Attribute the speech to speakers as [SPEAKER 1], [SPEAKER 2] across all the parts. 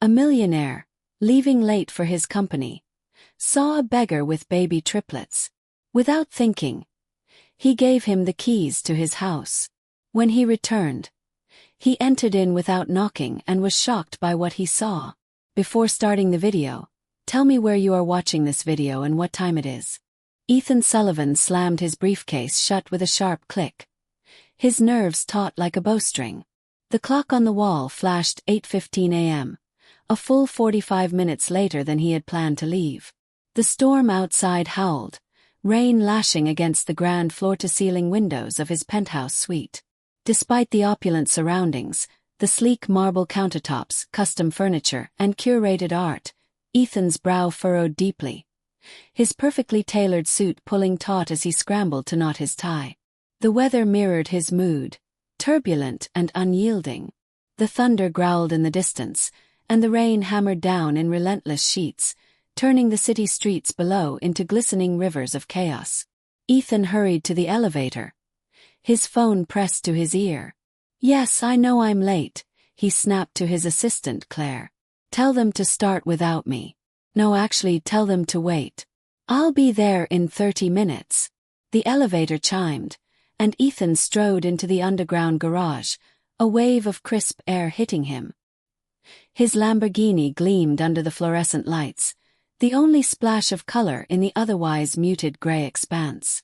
[SPEAKER 1] A millionaire, leaving late for his company, saw a beggar with baby triplets. Without thinking, he gave him the keys to his house. When he returned, he entered in without knocking and was shocked by what he saw. Before starting the video, tell me where you are watching this video and what time it is. Ethan Sullivan slammed his briefcase shut with a sharp click, his nerves taut like a bowstring. The clock on the wall flashed 8:15 a.m., a full 45 minutes later than he had planned to leave. The storm outside howled, rain lashing against the grand floor-to-ceiling windows of his penthouse suite. Despite the opulent surroundings, the sleek marble countertops, custom furniture, and curated art, Ethan's brow furrowed deeply, his perfectly tailored suit pulling taut as he scrambled to knot his tie. The weather mirrored his mood, turbulent and unyielding. The thunder growled in the distance, and the rain hammered down in relentless sheets, turning the city streets below into glistening rivers of chaos. Ethan hurried to the elevator, his phone pressed to his ear. "Yes, I know I'm late," he snapped to his assistant Claire. "Tell them to start without me. No, actually, tell them to wait. I'll be there in 30 minutes. The elevator chimed, and Ethan strode into the underground garage, a wave of crisp air hitting him. His Lamborghini gleamed under the fluorescent lights, the only splash of color in the otherwise muted gray expanse.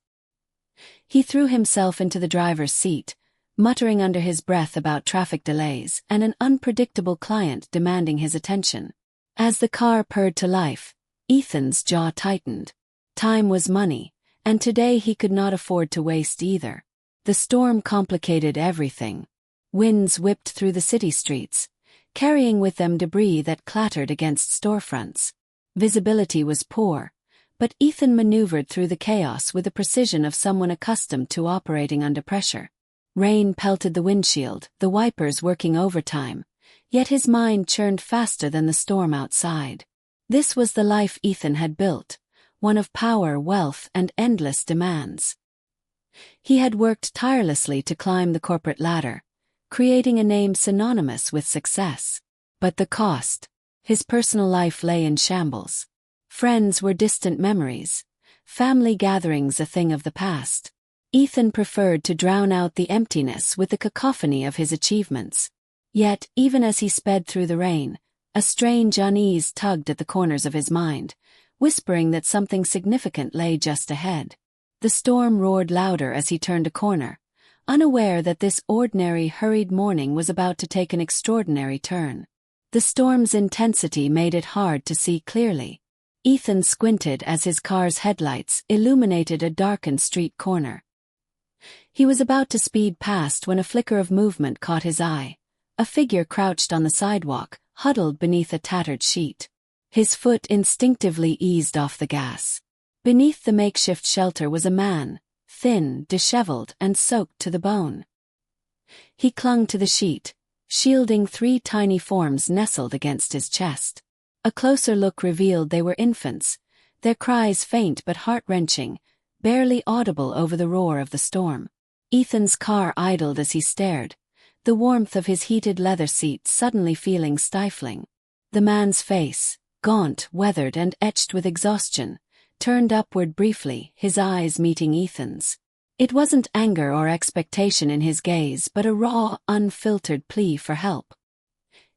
[SPEAKER 1] He threw himself into the driver's seat, muttering under his breath about traffic delays and an unpredictable client demanding his attention. As the car purred to life, Ethan's jaw tightened. Time was money, and today he could not afford to waste either. The storm complicated everything. Winds whipped through the city streets, carrying with them debris that clattered against storefronts. Visibility was poor, but Ethan maneuvered through the chaos with the precision of someone accustomed to operating under pressure. Rain pelted the windshield, the wipers working overtime, yet his mind churned faster than the storm outside. This was the life Ethan had built, one of power, wealth, and endless demands. He had worked tirelessly to climb the corporate ladder, creating a name synonymous with success. But the cost? His personal life lay in shambles. Friends were distant memories, family gatherings a thing of the past. Ethan preferred to drown out the emptiness with the cacophony of his achievements. Yet, even as he sped through the rain, a strange unease tugged at the corners of his mind, whispering that something significant lay just ahead. The storm roared louder as he turned a corner, unaware that this ordinary, hurried morning was about to take an extraordinary turn. The storm's intensity made it hard to see clearly. Ethan squinted as his car's headlights illuminated a darkened street corner. He was about to speed past when a flicker of movement caught his eye. A figure crouched on the sidewalk, huddled beneath a tattered sheet. His foot instinctively eased off the gas. Beneath the makeshift shelter was a man, thin, disheveled, and soaked to the bone. He clung to the sheet, shielding 3 tiny forms nestled against his chest. A closer look revealed they were infants, their cries faint but heart-wrenching, barely audible over the roar of the storm. Ethan's car idled as he stared, the warmth of his heated leather seat suddenly feeling stifling. The man's face, gaunt, weathered, and etched with exhaustion, turned upward briefly, his eyes meeting Ethan's. It wasn't anger or expectation in his gaze, but a raw, unfiltered plea for help.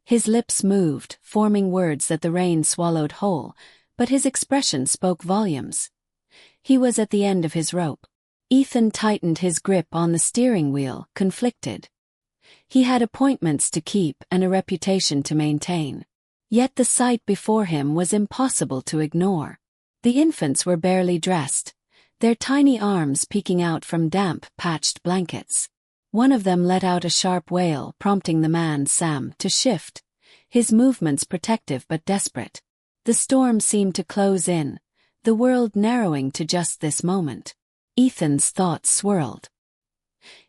[SPEAKER 1] His lips moved, forming words that the rain swallowed whole, but his expression spoke volumes. He was at the end of his rope. Ethan tightened his grip on the steering wheel, conflicted. He had appointments to keep and a reputation to maintain. Yet the sight before him was impossible to ignore. The infants were barely dressed, their tiny arms peeking out from damp, patched blankets. One of them let out a sharp wail, prompting the man, Sam, to shift, his movements protective but desperate. The storm seemed to close in, the world narrowing to just this moment. Ethan's thoughts swirled.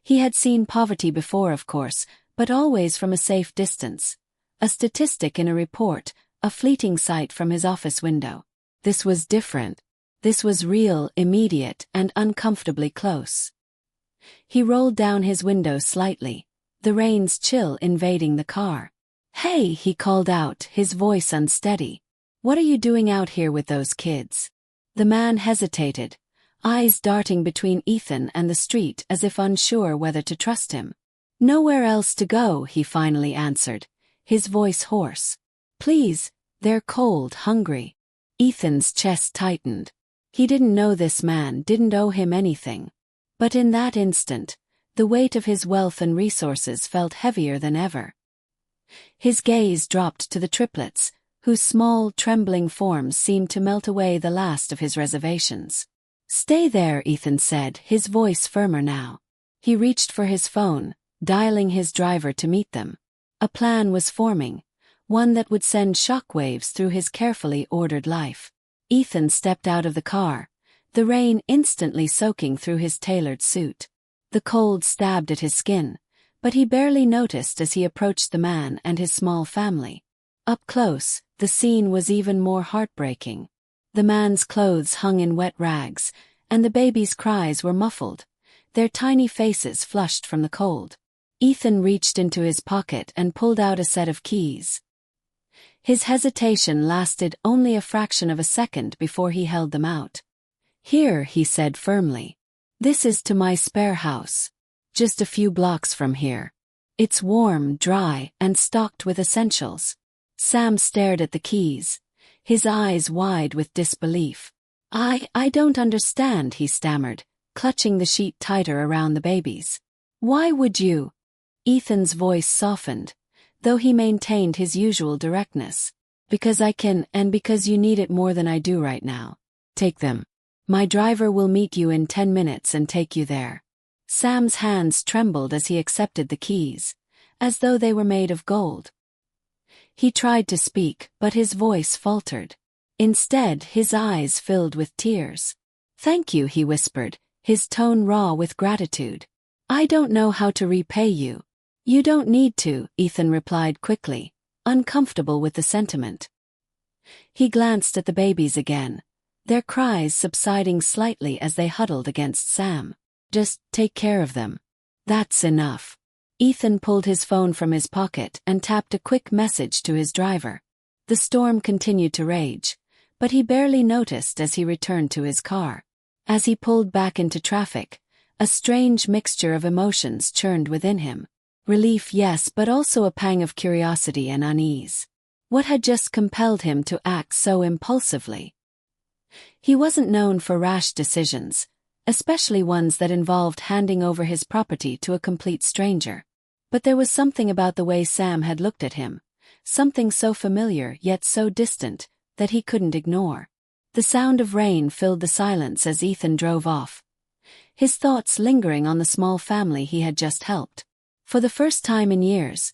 [SPEAKER 1] He had seen poverty before, of course, but always from a safe distance. A statistic in a report, a fleeting sight from his office window. This was different. This was real, immediate, and uncomfortably close. He rolled down his window slightly, the rain's chill invading the car. "Hey," he called out, his voice unsteady. "What are you doing out here with those kids?" The man hesitated, eyes darting between Ethan and the street as if unsure whether to trust him. "Nowhere else to go," he finally answered, his voice hoarse. "Please, they're cold, hungry." Ethan's chest tightened. He didn't know this man, didn't owe him anything. But in that instant, the weight of his wealth and resources felt heavier than ever. His gaze dropped to the triplets, whose small, trembling forms seemed to melt away the last of his reservations. "Stay there," Ethan said, his voice firmer now. He reached for his phone, dialing his driver to meet them. A plan was forming, one that would send shockwaves through his carefully ordered life. Ethan stepped out of the car, the rain instantly soaking through his tailored suit. The cold stabbed at his skin, but he barely noticed as he approached the man and his small family. Up close, the scene was even more heartbreaking. The man's clothes hung in wet rags, and the baby's cries were muffled, their tiny faces flushed from the cold. Ethan reached into his pocket and pulled out a set of keys. His hesitation lasted only a fraction of a second before he held them out. "Here," he said firmly. "This is to my spare house. Just a few blocks from here. It's warm, dry, and stocked with essentials." Sam stared at the keys, his eyes wide with disbelief. I don't understand," he stammered, clutching the sheet tighter around the babies. "Why would you?" Ethan's voice softened, though he maintained his usual directness. "Because I can, and because you need it more than I do right now. Take them. My driver will meet you in 10 minutes and take you there." Sam's hands trembled as he accepted the keys, as though they were made of gold. He tried to speak, but his voice faltered. Instead, his eyes filled with tears. "Thank you," he whispered, his tone raw with gratitude. "I don't know how to repay you." "You don't need to," Ethan replied quickly, uncomfortable with the sentiment. He glanced at the babies again, their cries subsiding slightly as they huddled against Sam. "Just take care of them. That's enough." Ethan pulled his phone from his pocket and tapped a quick message to his driver. The storm continued to rage, but he barely noticed as he returned to his car. As he pulled back into traffic, a strange mixture of emotions churned within him. Relief, yes, but also a pang of curiosity and unease. What had just compelled him to act so impulsively? He wasn't known for rash decisions, especially ones that involved handing over his property to a complete stranger. But there was something about the way Sam had looked at him, something so familiar yet so distant, that he couldn't ignore. The sound of rain filled the silence as Ethan drove off, his thoughts lingering on the small family he had just helped. For the first time in years,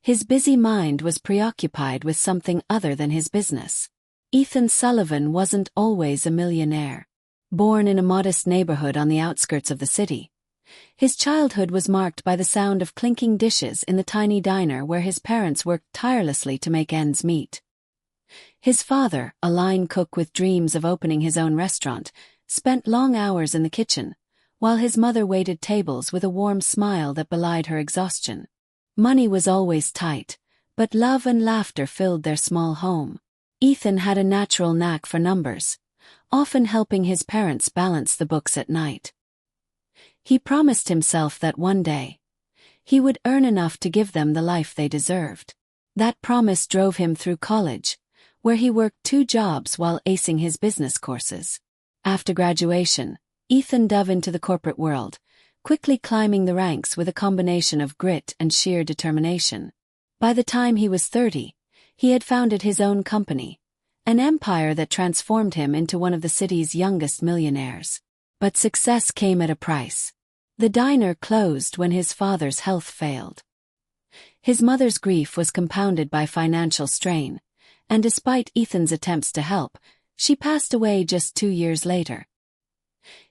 [SPEAKER 1] his busy mind was preoccupied with something other than his business. Ethan Sullivan wasn't always a millionaire. Born in a modest neighborhood on the outskirts of the city, his childhood was marked by the sound of clinking dishes in the tiny diner where his parents worked tirelessly to make ends meet. His father, a line cook with dreams of opening his own restaurant, spent long hours in the kitchen, while his mother waited tables with a warm smile that belied her exhaustion. Money was always tight, but love and laughter filled their small home. Ethan had a natural knack for numbers, often helping his parents balance the books at night. He promised himself that one day, he would earn enough to give them the life they deserved. That promise drove him through college, where he worked 2 jobs while acing his business courses. After graduation, Ethan dove into the corporate world, quickly climbing the ranks with a combination of grit and sheer determination. By the time he was 30, he had founded his own company, an empire that transformed him into one of the city's youngest millionaires. But success came at a price. The diner closed when his father's health failed. His mother's grief was compounded by financial strain, and despite Ethan's attempts to help, she passed away just 2 years later.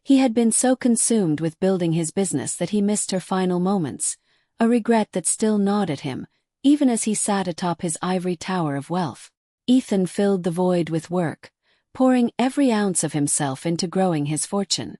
[SPEAKER 1] He had been so consumed with building his business that he missed her final moments, a regret that still gnawed at him, even as he sat atop his ivory tower of wealth. Ethan filled the void with work, pouring every ounce of himself into growing his fortune.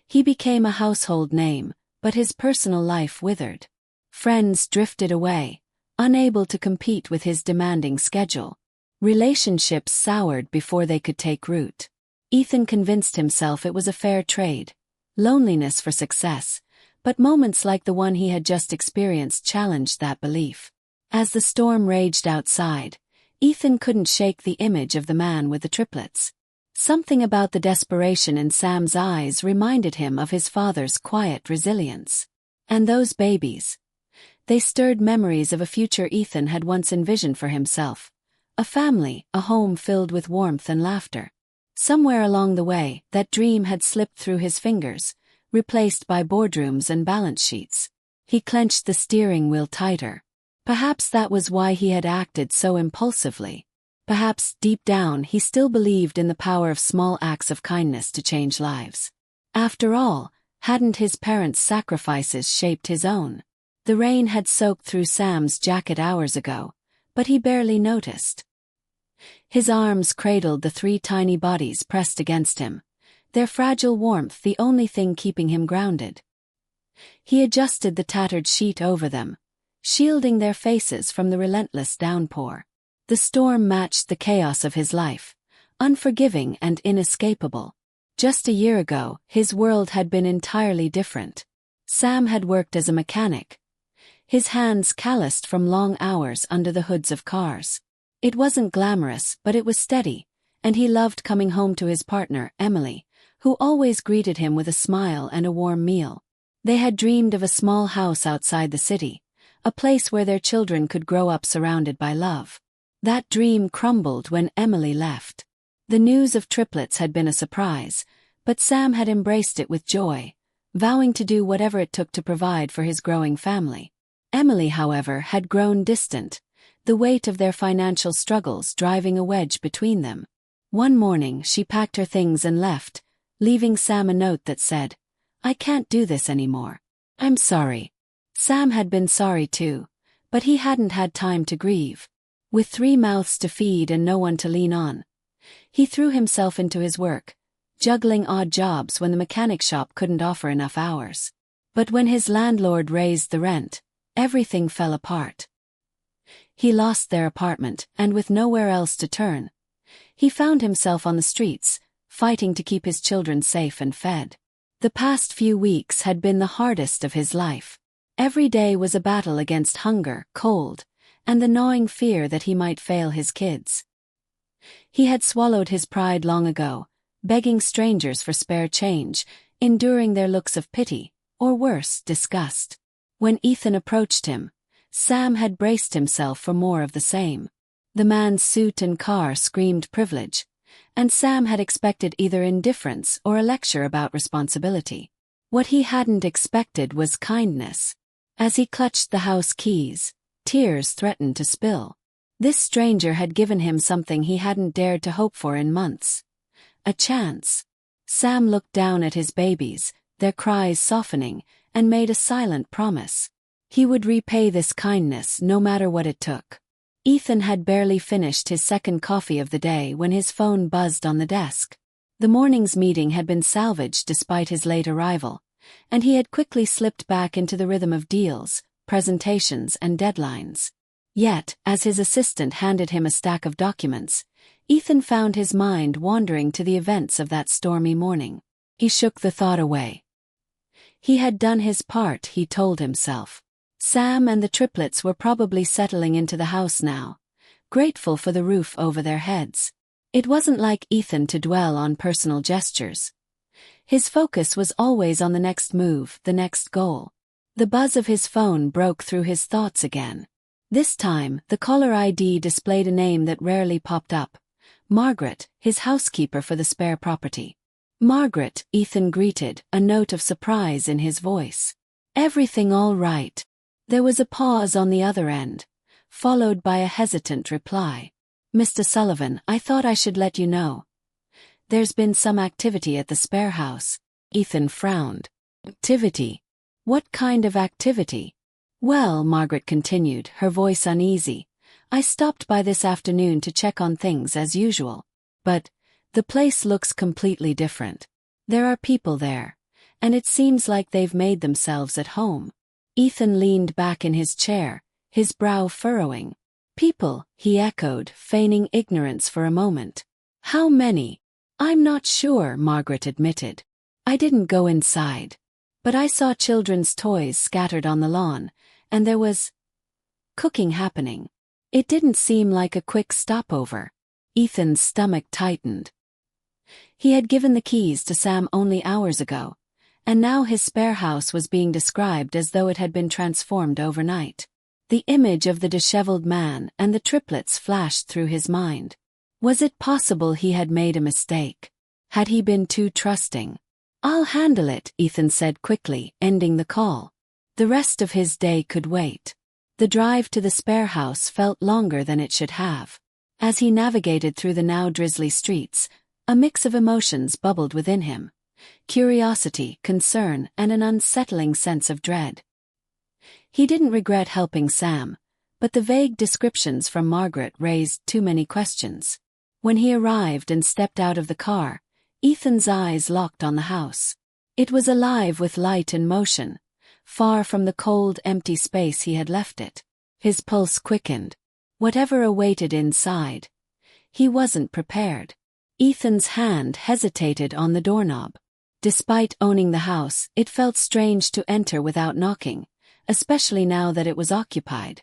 [SPEAKER 1] He became a household name, but his personal life withered. Friends drifted away, unable to compete with his demanding schedule. Relationships soured before they could take root. Ethan convinced himself it was a fair trade. Loneliness for success, but moments like the one he had just experienced challenged that belief. As the storm raged outside, Ethan couldn't shake the image of the man with the triplets. Something about the desperation in Sam's eyes reminded him of his father's quiet resilience. And those babies. They stirred memories of a future Ethan had once envisioned for himself. A family, a home filled with warmth and laughter. Somewhere along the way, that dream had slipped through his fingers, replaced by boardrooms and balance sheets. He clenched the steering wheel tighter. Perhaps that was why he had acted so impulsively. Perhaps, deep down, he still believed in the power of small acts of kindness to change lives. After all, hadn't his parents' sacrifices shaped his own? The rain had soaked through Sam's jacket hours ago, but he barely noticed. His arms cradled the 3 tiny bodies pressed against him, their fragile warmth the only thing keeping him grounded. He adjusted the tattered sheet over them, shielding their faces from the relentless downpour. The storm matched the chaos of his life, unforgiving and inescapable. Just a year ago, his world had been entirely different. Sam had worked as a mechanic, his hands calloused from long hours under the hoods of cars. It wasn't glamorous, but it was steady, and he loved coming home to his partner, Emily, who always greeted him with a smile and a warm meal. They had dreamed of a small house outside the city, a place where their children could grow up surrounded by love. That dream crumbled when Emily left. The news of triplets had been a surprise, but Sam had embraced it with joy, vowing to do whatever it took to provide for his growing family. Emily, however, had grown distant, the weight of their financial struggles driving a wedge between them. One morning she packed her things and left, leaving Sam a note that said, "I can't do this anymore. I'm sorry." Sam had been sorry too, but he hadn't had time to grieve. With 3 mouths to feed and no one to lean on, he threw himself into his work, juggling odd jobs when the mechanic shop couldn't offer enough hours. But when his landlord raised the rent, everything fell apart. He lost their apartment, and with nowhere else to turn, he found himself on the streets, fighting to keep his children safe and fed. The past few weeks had been the hardest of his life. Every day was a battle against hunger, cold, and the gnawing fear that he might fail his kids. He had swallowed his pride long ago, begging strangers for spare change, enduring their looks of pity, or worse, disgust. When Ethan approached him, Sam had braced himself for more of the same. The man's suit and car screamed privilege, and Sam had expected either indifference or a lecture about responsibility. What he hadn't expected was kindness. As he clutched the house keys, tears threatened to spill. This stranger had given him something he hadn't dared to hope for in months. A chance. Sam looked down at his babies, their cries softening, and made a silent promise. He would repay this kindness no matter what it took. Ethan had barely finished his second coffee of the day when his phone buzzed on the desk. The morning's meeting had been salvaged despite his late arrival, and he had quickly slipped back into the rhythm of deals, presentations, and deadlines. Yet, as his assistant handed him a stack of documents, Ethan found his mind wandering to the events of that stormy morning. He shook the thought away. He had done his part, he told himself. Sam and the triplets were probably settling into the house now, grateful for the roof over their heads. It wasn't like Ethan to dwell on personal gestures. His focus was always on the next move, the next goal. The buzz of his phone broke through his thoughts again. This time, the caller ID displayed a name that rarely popped up. Margaret, his housekeeper for the spare property. "Margaret," Ethan greeted, a note of surprise in his voice. "Everything all right?" There was a pause on the other end, followed by a hesitant reply. "Mr. Sullivan, I thought I should let you know. There's been some activity at the spare house." Ethan frowned. "Activity? What kind of activity?" "Well," Margaret continued, her voice uneasy, "I stopped by this afternoon to check on things as usual. But the place looks completely different. There are people there, and it seems like they've made themselves at home." Ethan leaned back in his chair, his brow furrowing. People, he echoed, feigning ignorance for a moment. How many? I'm not sure, Margaret admitted. I didn't go inside. But I saw children's toys scattered on the lawn, and there was cooking happening. It didn't seem like a quick stopover. Ethan's stomach tightened. He had given the keys to Sam only hours ago, and now his spare house was being described as though it had been transformed overnight. The image of the disheveled man and the triplets flashed through his mind. Was it possible he had made a mistake? Had he been too trusting? I'll handle it, Ethan said quickly, ending the call. The rest of his day could wait. The drive to the spare house felt longer than it should have. As he navigated through the now drizzly streets, a mix of emotions bubbled within him. Curiosity, concern, and an unsettling sense of dread. He didn't regret helping Sam, but the vague descriptions from Margaret raised too many questions. When he arrived and stepped out of the car, Ethan's eyes locked on the house. It was alive with light and motion, far from the cold, empty space he had left it. His pulse quickened. Whatever awaited inside, he wasn't prepared. Ethan's hand hesitated on the doorknob. Despite owning the house, it felt strange to enter without knocking, especially now that it was occupied.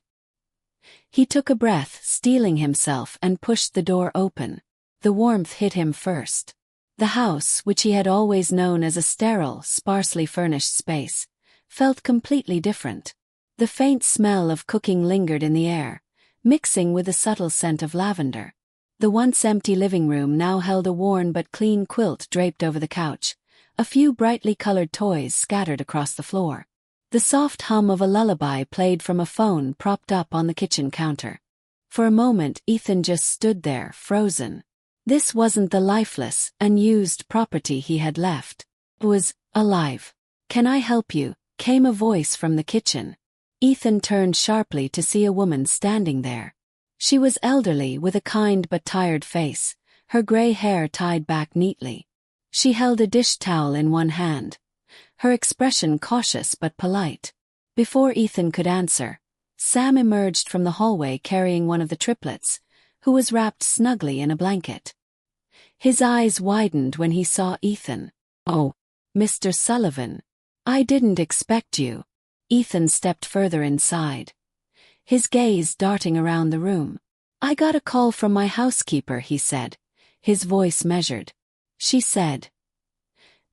[SPEAKER 1] He took a breath, steeling himself, and pushed the door open. The warmth hit him first. The house, which he had always known as a sterile, sparsely furnished space, felt completely different. The faint smell of cooking lingered in the air, mixing with the subtle scent of lavender. The once empty living room now held a worn but clean quilt draped over the couch, a few brightly colored toys scattered across the floor. The soft hum of a lullaby played from a phone propped up on the kitchen counter. For a moment Ethan just stood there, frozen. This wasn't the lifeless, unused property he had left. It was alive. "Can I help you?" came a voice from the kitchen. Ethan turned sharply to see a woman standing there. She was elderly with a kind but tired face, her gray hair tied back neatly. She held a dish towel in one hand, her expression cautious but polite. Before Ethan could answer, Sam emerged from the hallway carrying one of the triplets, who was wrapped snugly in a blanket. His eyes widened when he saw Ethan. "Oh, Mr. Sullivan. I didn't expect you." Ethan stepped further inside, his gaze darting around the room. "I got a call from my housekeeper," he said, his voice measured. "She said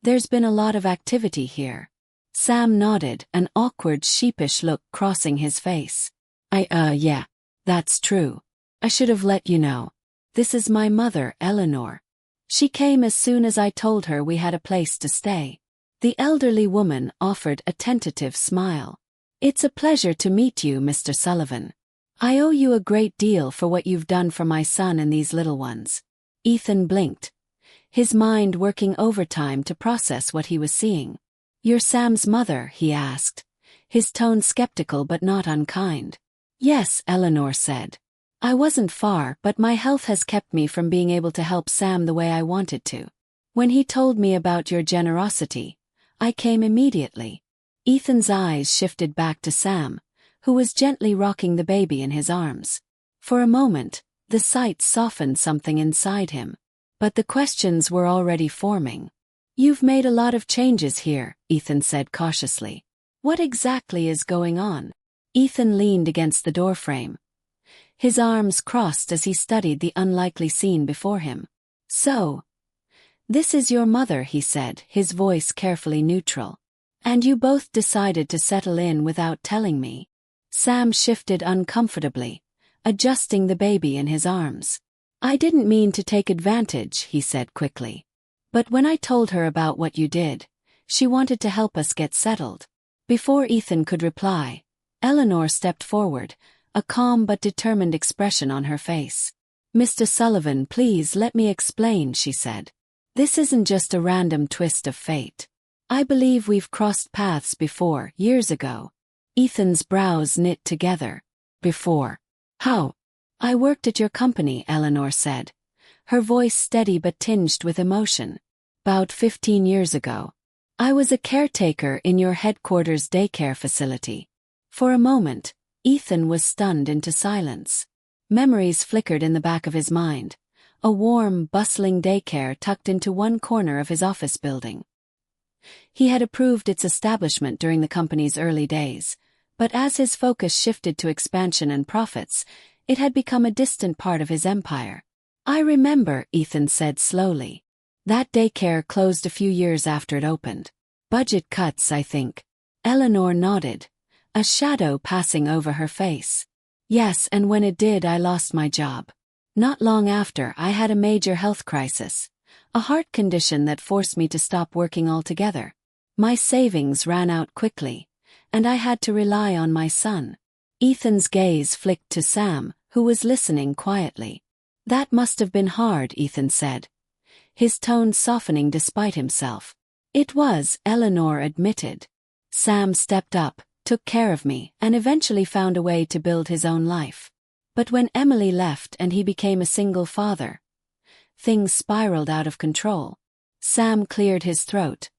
[SPEAKER 1] there's been a lot of activity here." Sam nodded, an awkward, sheepish look crossing his face. Yeah, that's true. I should have let you know. This is my mother, Eleanor. She came as soon as I told her we had a place to stay." The elderly woman offered a tentative smile. "It's a pleasure to meet you, Mr. Sullivan. I owe you a great deal for what you've done for my son and these little ones." Ethan blinked, his mind working overtime to process what he was seeing. "You're Sam's mother?" he asked, his tone skeptical but not unkind. "Yes," Eleanor said. "I wasn't far, but my health has kept me from being able to help Sam the way I wanted to. When he told me about your generosity, I came immediately." Ethan's eyes shifted back to Sam, who was gently rocking the baby in his arms. For a moment, the sight softened something inside him. But the questions were already forming. "You've made a lot of changes here," Ethan said cautiously. "What exactly is going on?" Ethan leaned against the doorframe, his arms crossed as he studied the unlikely scene before him. "So, this is your mother," he said, his voice carefully neutral. "And you both decided to settle in without telling me." Sam shifted uncomfortably, adjusting the baby in his arms. "I didn't mean to take advantage," he said quickly. "But when I told her about what you did, she wanted to help us get settled." Before Ethan could reply, Eleanor stepped forward, a calm but determined expression on her face. "Mr. Sullivan, please let me explain," she said. "This isn't just a random twist of fate. I believe we've crossed paths before, years ago." Ethan's brows knit together. "Before? How?" "I worked at your company," Eleanor said, her voice steady but tinged with emotion. "About 15 years ago. I was a caretaker in your headquarters daycare facility." For a moment, Ethan was stunned into silence. Memories flickered in the back of his mind. A warm, bustling daycare tucked into one corner of his office building. He had approved its establishment during the company's early days, but as his focus shifted to expansion and profits, it had become a distant part of his empire. "I remember," Ethan said slowly. "That daycare closed a few years after it opened. Budget cuts, I think." Eleanor nodded, a shadow passing over her face. "Yes, and when it did, I lost my job. Not long after, I had a major health crisis, a heart condition that forced me to stop working altogether. My savings ran out quickly, and I had to rely on my son." Ethan's gaze flicked to Sam, who was listening quietly. "That must have been hard," Ethan said, his tone softening despite himself. "It was," Eleanor admitted. "Sam stepped up, took care of me, and eventually found a way to build his own life. But when Emily left and he became a single father, things spiraled out of control." Sam cleared his throat,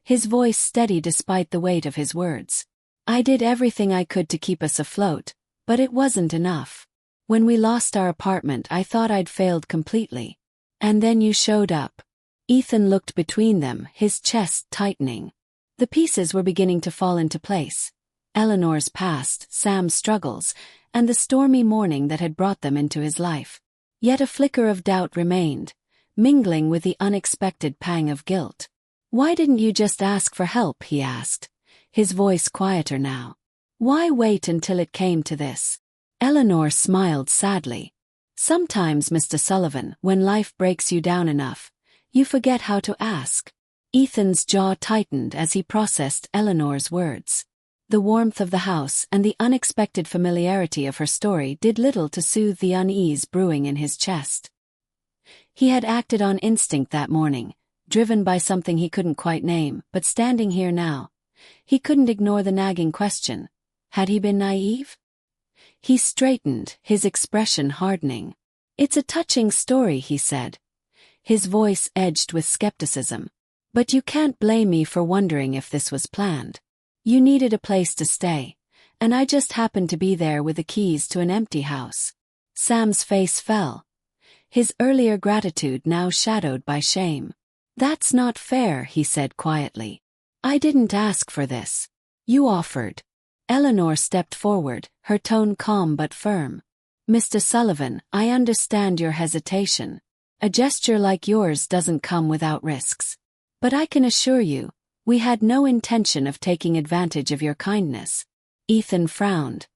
[SPEAKER 1] his voice steady despite the weight of his words. "I did everything I could to keep us afloat, but it wasn't enough. When we lost our apartment, I thought I'd failed completely. And then you showed up." Ethan looked between them, his chest tightening. The pieces were beginning to fall into place. Eleanor's past, Sam's struggles, and the stormy morning that had brought them into his life. Yet a flicker of doubt remained, mingling with the unexpected pang of guilt. "Why didn't you just ask for help?" he asked, his voice quieter now. "Why wait until it came to this?" Eleanor smiled sadly. "Sometimes, Mr. Sullivan, when life breaks you down enough, you forget how to ask." Ethan's jaw tightened as he processed Eleanor's words. The warmth of the house and the unexpected familiarity of her story did little to soothe the unease brewing in his chest. He had acted on instinct that morning, driven by something he couldn't quite name, but standing here now, he couldn't ignore the nagging question. Had he been naive? He straightened, his expression hardening. "It's a touching story," he said, his voice edged with skepticism. "But you can't blame me for wondering if this was planned. You needed a place to stay, and I just happened to be there with the keys to an empty house." Sam's face fell, his earlier gratitude now shadowed by shame. "That's not fair," he said quietly. "I didn't ask for this. You offered." Eleanor stepped forward, her tone calm but firm. "Mr. Sullivan, I understand your hesitation. A gesture like yours doesn't come without risks. But I can assure you, we had no intention of taking advantage of your kindness." Ethan frowned,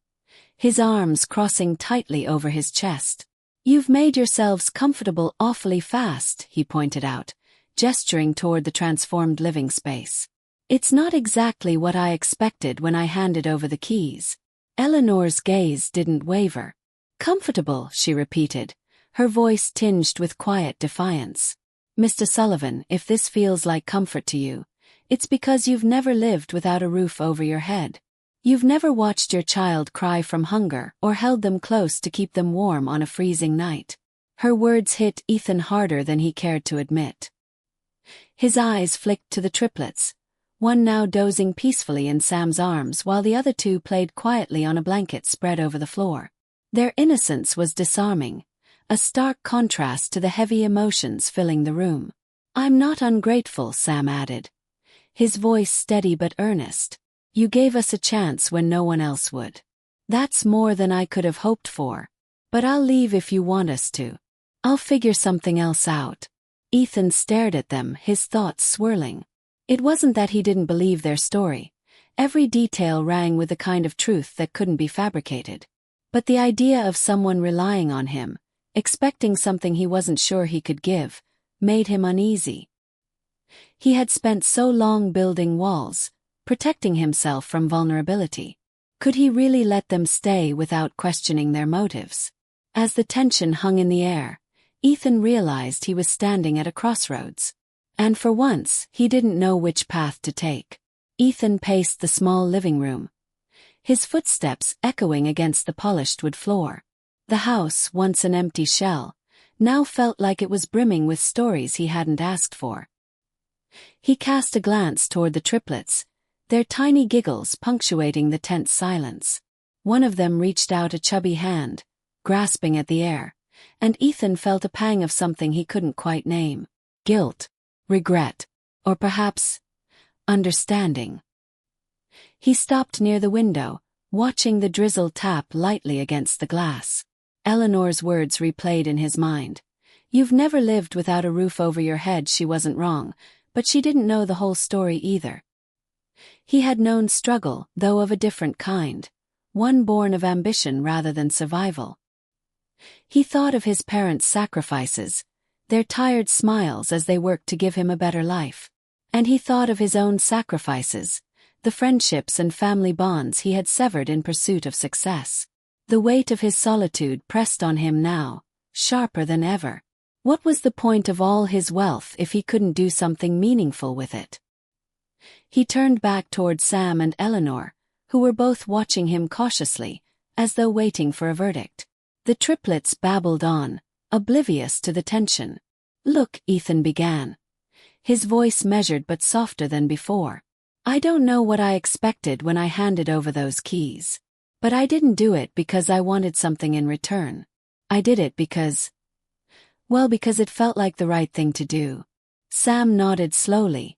[SPEAKER 1] his arms crossing tightly over his chest. "You've made yourselves comfortable awfully fast," he pointed out, gesturing toward the transformed living space. "It's not exactly what I expected when I handed over the keys." Eleanor's gaze didn't waver. "Comfortable," she repeated, her voice tinged with quiet defiance. "Mr. Sullivan, if this feels like comfort to you, it's because you've never lived without a roof over your head. You've never watched your child cry from hunger or held them close to keep them warm on a freezing night." Her words hit Ethan harder than he cared to admit. His eyes flicked to the triplets, one now dozing peacefully in Sam's arms while the other two played quietly on a blanket spread over the floor. Their innocence was disarming, a stark contrast to the heavy emotions filling the room. "I'm not ungrateful," Sam added, his voice steady but earnest. "You gave us a chance when no one else would. That's more than I could have hoped for. But I'll leave if you want us to. I'll figure something else out." Ethan stared at them, his thoughts swirling. It wasn't that he didn't believe their story. Every detail rang with the kind of truth that couldn't be fabricated. But the idea of someone relying on him, expecting something he wasn't sure he could give, made him uneasy. He had spent so long building walls, protecting himself from vulnerability. Could he really let them stay without questioning their motives? As the tension hung in the air, Ethan realized he was standing at a crossroads. And for once, he didn't know which path to take. Ethan paced the small living room, his footsteps echoing against the polished wood floor. The house, once an empty shell, now felt like it was brimming with stories he hadn't asked for. He cast a glance toward the triplets, their tiny giggles punctuating the tense silence. One of them reached out a chubby hand, grasping at the air, and Ethan felt a pang of something he couldn't quite name. Guilt, regret, or perhaps understanding. He stopped near the window, watching the drizzle tap lightly against the glass. Eleanor's words replayed in his mind. You've never lived without a roof over your head. She wasn't wrong, but she didn't know the whole story either. He had known struggle, though of a different kind, one born of ambition rather than survival. He thought of his parents' sacrifices, their tired smiles as they worked to give him a better life. And he thought of his own sacrifices, the friendships and family bonds he had severed in pursuit of success. The weight of his solitude pressed on him now, sharper than ever. What was the point of all his wealth if he couldn't do something meaningful with it? He turned back toward Sam and Eleanor, who were both watching him cautiously, as though waiting for a verdict. The triplets babbled on, oblivious to the tension. Look, Ethan began, his voice measured but softer than before. I don't know what I expected when I handed over those keys. But I didn't do it because I wanted something in return. I did it because it felt like the right thing to do. Sam nodded slowly,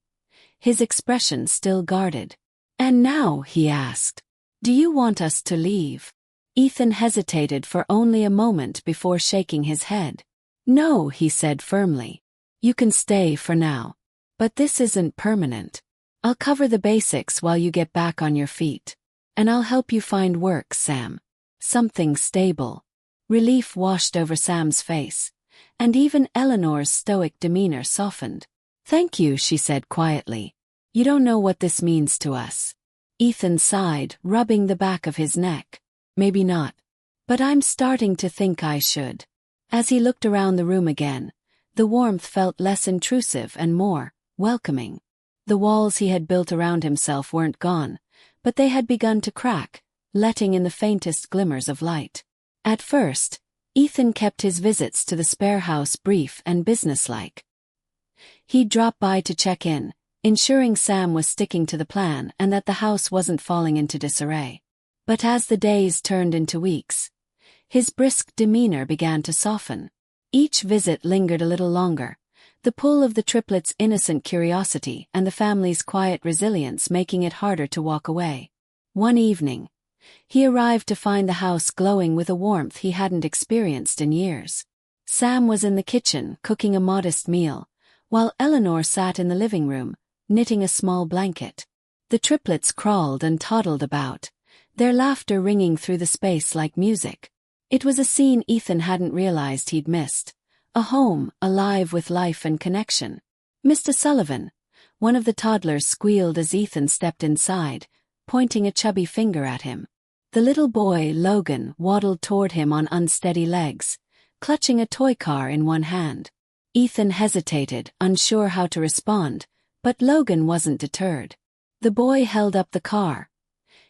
[SPEAKER 1] his expression still guarded. And now, he asked, do you want us to leave? Ethan hesitated for only a moment before shaking his head. No, he said firmly. You can stay for now. But this isn't permanent. I'll cover the basics while you get back on your feet. And I'll help you find work, Sam. Something stable. Relief washed over Sam's face, and even Eleanor's stoic demeanor softened. Thank you, she said quietly. You don't know what this means to us. Ethan sighed, rubbing the back of his neck. Maybe not. But I'm starting to think I should. As he looked around the room again, the warmth felt less intrusive and more welcoming. The walls he had built around himself weren't gone, but they had begun to crack, letting in the faintest glimmers of light. At first, Ethan kept his visits to the spare house brief and businesslike. He'd drop by to check in, ensuring Sam was sticking to the plan and that the house wasn't falling into disarray. But as the days turned into weeks, his brisk demeanor began to soften. Each visit lingered a little longer, the pull of the triplets' innocent curiosity and the family's quiet resilience making it harder to walk away. One evening, he arrived to find the house glowing with a warmth he hadn't experienced in years. Sam was in the kitchen cooking a modest meal, while Eleanor sat in the living room, knitting a small blanket. The triplets crawled and toddled about, their laughter ringing through the space like music. It was a scene Ethan hadn't realized he'd missed. A home, alive with life and connection. Mr. Sullivan, one of the toddlers, squealed as Ethan stepped inside, pointing a chubby finger at him. The little boy, Logan, waddled toward him on unsteady legs, clutching a toy car in one hand. Ethan hesitated, unsure how to respond, but Logan wasn't deterred. The boy held up the car,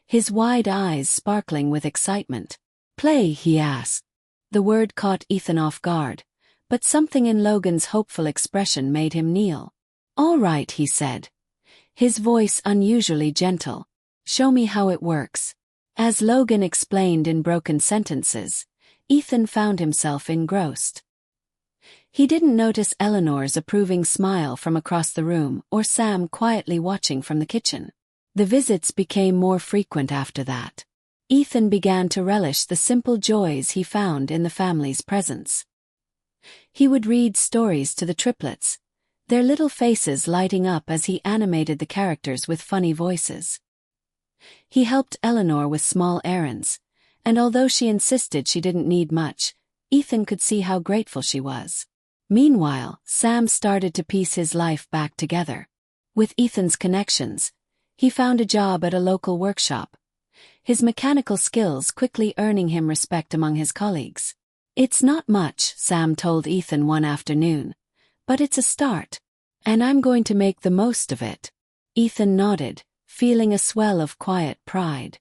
[SPEAKER 1] his wide eyes sparkling with excitement. Play, he asked. The word caught Ethan off guard, but something in Logan's hopeful expression made him kneel. All right, he said, his voice unusually gentle. Show me how it works. As Logan explained in broken sentences, Ethan found himself engrossed. He didn't notice Eleanor's approving smile from across the room or Sam quietly watching from the kitchen. The visits became more frequent after that. Ethan began to relish the simple joys he found in the family's presence. He would read stories to the triplets, their little faces lighting up as he animated the characters with funny voices. He helped Eleanor with small errands, and although she insisted she didn't need much, Ethan could see how grateful she was. Meanwhile, Sam started to piece his life back together. With Ethan's connections, he found a job at a local workshop, his mechanical skills quickly earning him respect among his colleagues. It's not much, Sam told Ethan one afternoon, but it's a start, and I'm going to make the most of it. Ethan nodded, feeling a swell of quiet pride.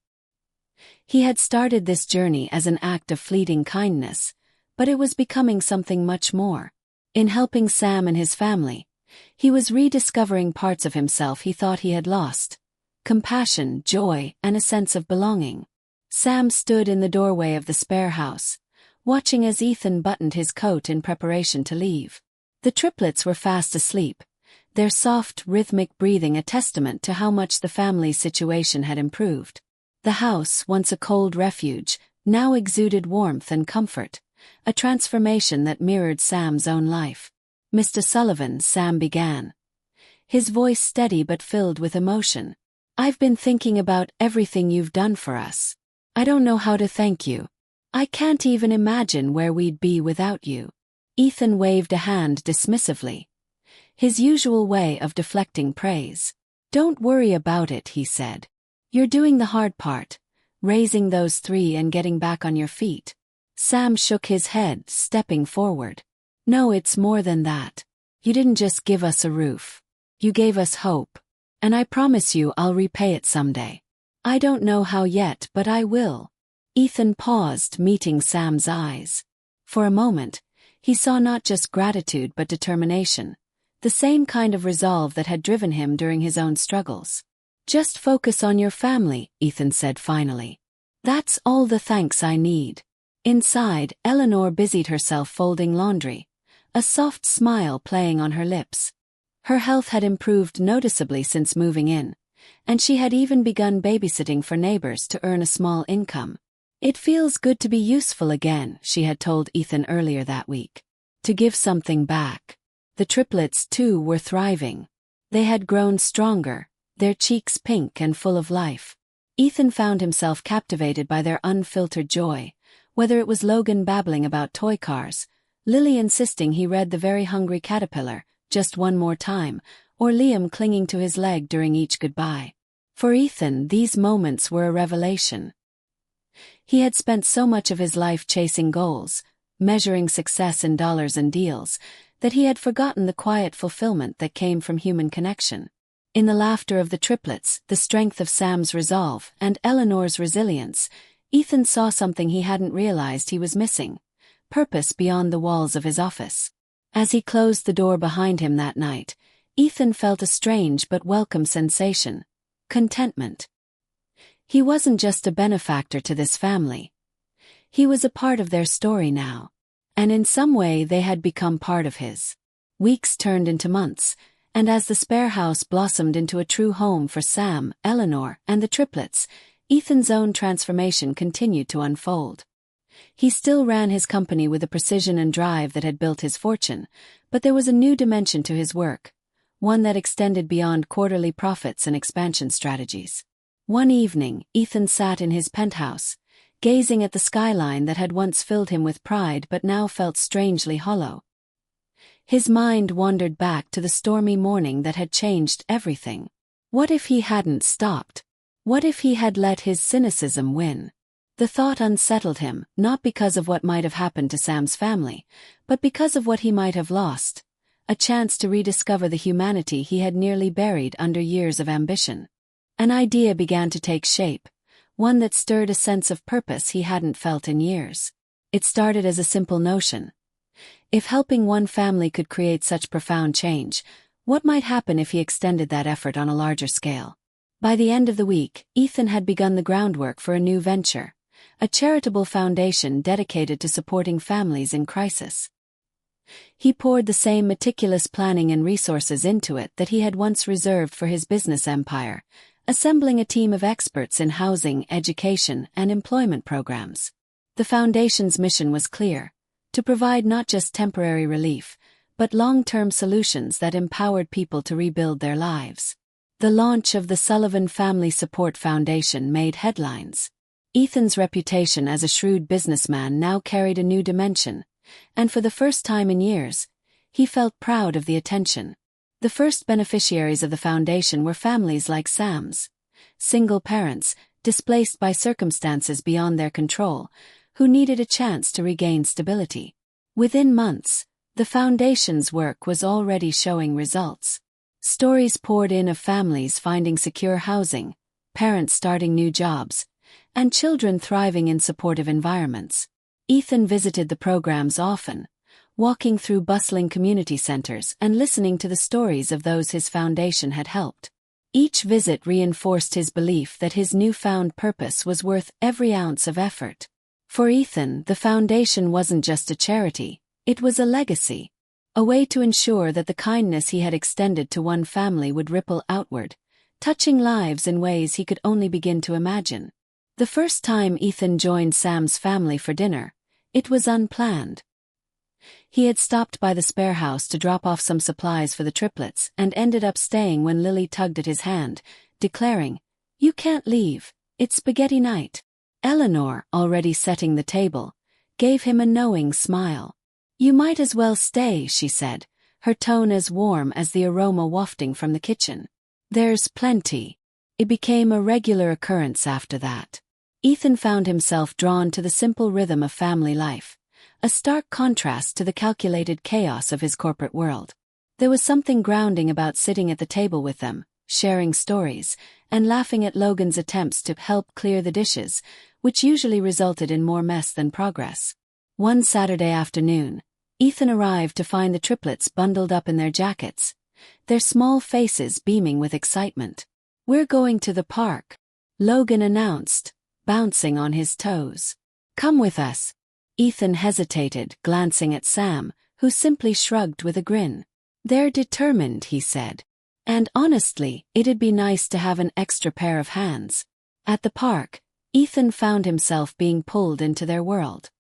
[SPEAKER 1] He had started this journey as an act of fleeting kindness, but it was becoming something much more. In helping Sam and his family, he was rediscovering parts of himself he thought he had lost: compassion, joy, and a sense of belonging. Sam stood in the doorway of the spare house, watching as Ethan buttoned his coat in preparation to leave. The triplets were fast asleep, their soft, rhythmic breathing a testament to how much the family's situation had improved. The house, once a cold refuge, now exuded warmth and comfort, a transformation that mirrored Sam's own life. "Mr. Sullivan," Sam began, his voice steady but filled with emotion. "I've been thinking about everything you've done for us. I don't know how to thank you. I can't even imagine where we'd be without you." Ethan waved a hand dismissively, his usual way of deflecting praise. "Don't worry about it," he said. "You're doing the hard part, raising those three and getting back on your feet." Sam shook his head, stepping forward. "No, it's more than that. You didn't just give us a roof. You gave us hope. And I promise you I'll repay it someday. I don't know how yet, but I will." Ethan paused, meeting Sam's eyes. For a moment, he saw not just gratitude but determination, the same kind of resolve that had driven him during his own struggles. "Just focus on your family," Ethan said finally. "That's all the thanks I need." Inside, Eleanor busied herself folding laundry, a soft smile playing on her lips. Her health had improved noticeably since moving in, and she had even begun babysitting for neighbors to earn a small income. "It feels good to be useful again," she had told Ethan earlier that week. "To give something back." The triplets, too, were thriving. They had grown stronger, their cheeks pink and full of life. Ethan found himself captivated by their unfiltered joy, whether it was Logan babbling about toy cars, Lily insisting he read The Very Hungry Caterpillar just one more time, or Liam clinging to his leg during each goodbye. For Ethan, these moments were a revelation. He had spent so much of his life chasing goals, measuring success in dollars and deals, that he had forgotten the quiet fulfillment that came from human connection. In the laughter of the triplets, the strength of Sam's resolve, and Eleanor's resilience, Ethan saw something he hadn't realized he was missing: purpose beyond the walls of his office. As he closed the door behind him that night, Ethan felt a strange but welcome sensation: contentment. He wasn't just a benefactor to this family. He was a part of their story now. And in some way they had become part of his. Weeks turned into months, and as the spare house blossomed into a true home for Sam, Eleanor, and the triplets, Ethan's own transformation continued to unfold. He still ran his company with the precision and drive that had built his fortune, but there was a new dimension to his work, one that extended beyond quarterly profits and expansion strategies. One evening, Ethan sat in his penthouse, gazing at the skyline that had once filled him with pride but now felt strangely hollow. His mind wandered back to the stormy morning that had changed everything. What if he hadn't stopped? What if he had let his cynicism win? The thought unsettled him, not because of what might have happened to Sam's family, but because of what he might have lost: a chance to rediscover the humanity he had nearly buried under years of ambition. An idea began to take shape, one that stirred a sense of purpose he hadn't felt in years. It started as a simple notion. If helping one family could create such profound change, what might happen if he extended that effort on a larger scale? By the end of the week, Ethan had begun the groundwork for a new venture: a charitable foundation dedicated to supporting families in crisis. He poured the same meticulous planning and resources into it that he had once reserved for his business empire, assembling a team of experts in housing, education, and employment programs. The foundation's mission was clear: to provide not just temporary relief, but long-term solutions that empowered people to rebuild their lives. The launch of the Sullivan Family Support Foundation made headlines. Ethan's reputation as a shrewd businessman now carried a new dimension, and for the first time in years, he felt proud of the attention. The first beneficiaries of the foundation were families like Sam's, single parents, displaced by circumstances beyond their control, who needed a chance to regain stability. Within months, the foundation's work was already showing results. Stories poured in of families finding secure housing, parents starting new jobs, and children thriving in supportive environments. Ethan visited the programs often, walking through bustling community centers and listening to the stories of those his foundation had helped. Each visit reinforced his belief that his newfound purpose was worth every ounce of effort. For Ethan, the foundation wasn't just a charity, it was a legacy. A way to ensure that the kindness he had extended to one family would ripple outward, touching lives in ways he could only begin to imagine. The first time Ethan joined Sam's family for dinner, it was unplanned. He had stopped by the spare house to drop off some supplies for the triplets and ended up staying when Lily tugged at his hand, declaring, "You can't leave, it's spaghetti night." Eleanor, already setting the table, gave him a knowing smile. "You might as well stay," she said, her tone as warm as the aroma wafting from the kitchen. "There's plenty." It became a regular occurrence after that. Ethan found himself drawn to the simple rhythm of family life, a stark contrast to the calculated chaos of his corporate world. There was something grounding about sitting at the table with them, sharing stories, and laughing at Logan's attempts to help clear the dishes, which usually resulted in more mess than progress. One Saturday afternoon, Ethan arrived to find the triplets bundled up in their jackets, their small faces beaming with excitement. "We're going to the park," Logan announced, bouncing on his toes. "Come with us." Ethan hesitated, glancing at Sam, who simply shrugged with a grin. "They're determined," he said. "And honestly, it'd be nice to have an extra pair of hands." At the park, Ethan found himself being pulled into their world.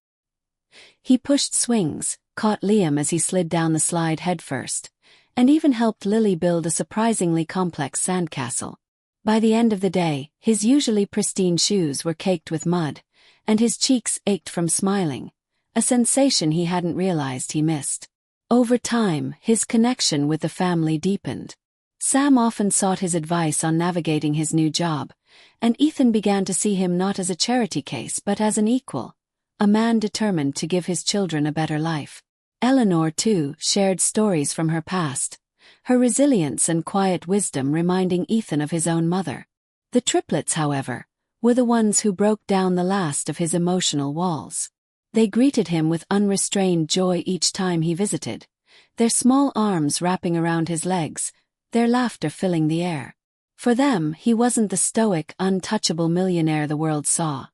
[SPEAKER 1] He pushed swings, caught Liam as he slid down the slide headfirst, and even helped Lily build a surprisingly complex sandcastle. By the end of the day, his usually pristine shoes were caked with mud, and his cheeks ached from smiling, a sensation he hadn't realized he missed. Over time, his connection with the family deepened. Sam often sought his advice on navigating his new job, and Ethan began to see him not as a charity case but as an equal, a man determined to give his children a better life. Eleanor, too, shared stories from her past, her resilience and quiet wisdom reminding Ethan of his own mother. The triplets, however, were the ones who broke down the last of his emotional walls. They greeted him with unrestrained joy each time he visited, their small arms wrapping around his legs, their laughter filling the air. For them, he wasn't the stoic, untouchable millionaire the world saw.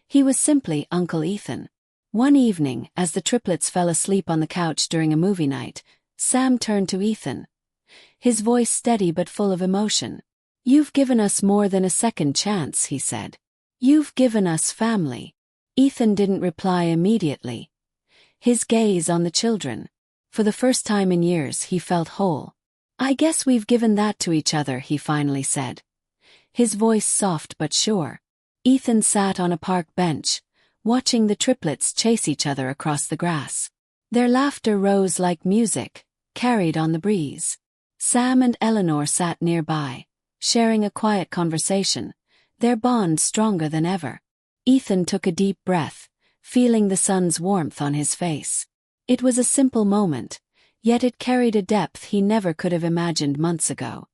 [SPEAKER 1] He was simply Uncle Ethan. One evening, as the triplets fell asleep on the couch during a movie night, Sam turned to Ethan, his voice steady but full of emotion. "You've given us more than a second chance," he said. "You've given us family." Ethan didn't reply immediately, his gaze on the children. For the first time in years, he felt whole. "I guess we've given that to each other," he finally said, his voice soft but sure. Ethan sat on a park bench, watching the triplets chase each other across the grass. Their laughter rose like music, carried on the breeze. Sam and Eleanor sat nearby, sharing a quiet conversation, their bond stronger than ever. Ethan took a deep breath, feeling the sun's warmth on his face. It was a simple moment, yet it carried a depth he never could have imagined months ago.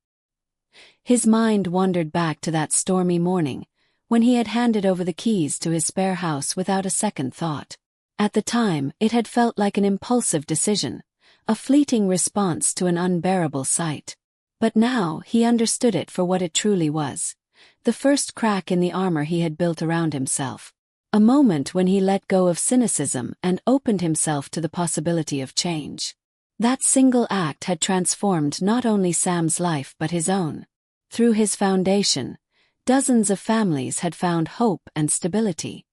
[SPEAKER 1] His mind wandered back to that stormy morning, when he had handed over the keys to his spare house without a second thought. At the time, it had felt like an impulsive decision, a fleeting response to an unbearable sight. But now he understood it for what it truly was, the first crack in the armor he had built around himself. A moment when he let go of cynicism and opened himself to the possibility of change. That single act had transformed not only Sam's life but his own. Through his foundation, dozens of families had found hope and stability.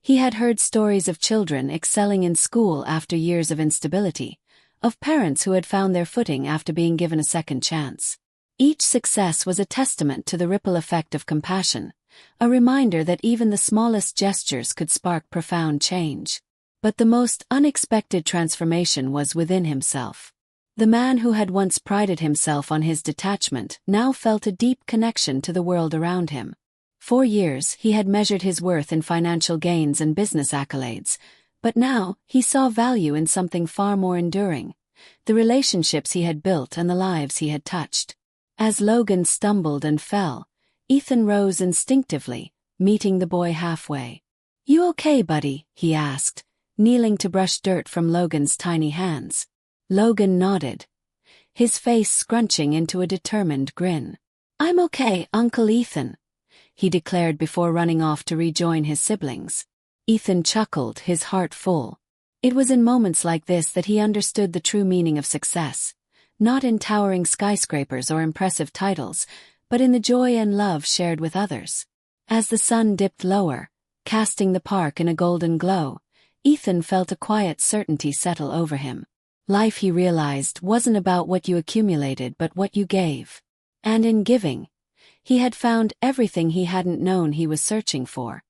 [SPEAKER 1] He had heard stories of children excelling in school after years of instability, of parents who had found their footing after being given a second chance. Each success was a testament to the ripple effect of compassion, a reminder that even the smallest gestures could spark profound change. But the most unexpected transformation was within himself. The man who had once prided himself on his detachment now felt a deep connection to the world around him. For years he had measured his worth in financial gains and business accolades, but now he saw value in something far more enduring, the relationships he had built and the lives he had touched. As Logan stumbled and fell, Ethan rose instinctively, meeting the boy halfway. "You okay, buddy?" he asked, kneeling to brush dirt from Logan's tiny hands. Logan nodded, his face scrunching into a determined grin. "I'm okay, Uncle Ethan," he declared before running off to rejoin his siblings. Ethan chuckled, his heart full. It was in moments like this that he understood the true meaning of success, not in towering skyscrapers or impressive titles, but in the joy and love shared with others. As the sun dipped lower, casting the park in a golden glow, Ethan felt a quiet certainty settle over him. Life, he realized, wasn't about what you accumulated but what you gave. And in giving, he had found everything he hadn't known he was searching for.